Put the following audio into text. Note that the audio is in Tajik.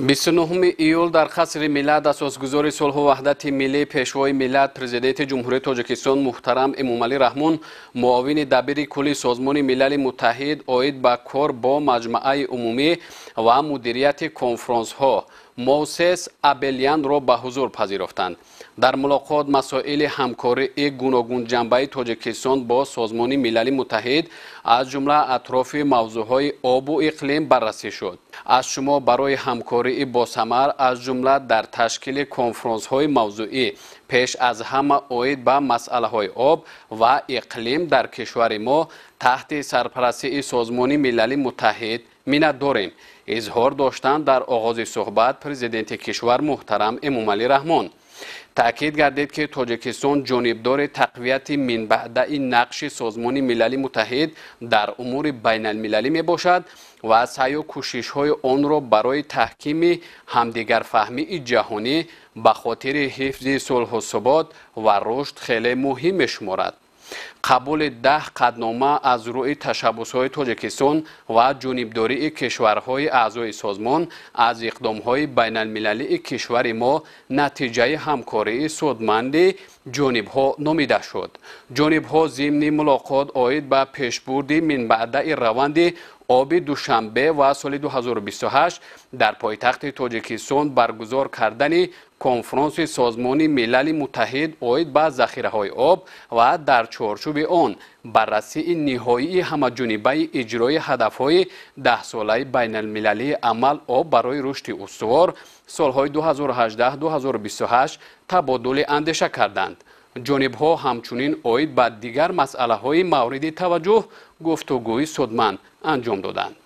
29 июл дар қасри миллат асосгузори сулҳу ваҳдати миллии пешвои миллат президенти ҷумҳурияи Тоҷикистон муҳтарам Эмомалӣ Раҳмон муовини дабири кулли Созмони Милали Муттаҳид оид ба кор бо маҷмӯаи умумӣ ва мудирияти конфронсҳо Моусес Абелянро ба ҳузур пазируфтанд. дар мулоқот масоили ҳамкории гуногун ҷанбаи Тоҷикистон бо Созмони Милали Муттаҳид аз ҷумла атрофи мавзӯъҳои обу иқлим баррасӣ шуд. аз шумо барои ҳамкории босамар аз ҷумла дар ташкили конфронсҳои мавзӯӣ пеш аз ҳама оид ба масъалаҳои об ва иқлим дар кишвари мо таҳти сарпарастии Созмони Милали Муттаҳид миннатдорем, изҳор доштанд дар оғози суҳбат президенти кишвар муҳтарам Эмомалӣ Раҳмон. таъкид гардид ки Тоҷикистон ҷонибдори тақвияти минбаъдаи нақши Созмони Милали Муттаҳид дар умури байналмилалӣ мебошад ва саъю кӯшишҳои онро барои таҳкими ҳамдигарфаҳмии ҷаҳонӣ ба хотири ҳифзи сулҳусубот ва рушд хеле муҳим мешуморад. қабули 10 қаднома аз рӯи ташаббусҳои Тоҷикистон ва ҷонибдории кишварҳои аъзои созмон аз иқдомҳои байналмилалии кишвари мо натиҷаи ҳамкории судманди ҷонибҳо номида шуд. ҷонибҳо зимни мулоқот оид ба пешбурди минбаъдаи раванди оби душанбе ва соли 2028 дар пойтахти Тоҷикистон баргузор кардани конфронси Созмони Милали Муттаҳид оид ба захираҳои об ва дар чорчӯби он баррасии ниҳоии ҳамаҷонибаи иҷрои ҳадафҳои 10-солаи байналмилалии амал об барои рушди устувор солҳои 2018-2028 табодули андеша карданд. ҷонибҳо ҳамчунин оид ба дигар масъалаҳои мавриди таваҷҷӯҳ гуфтугӯи судманд анҷом доданд.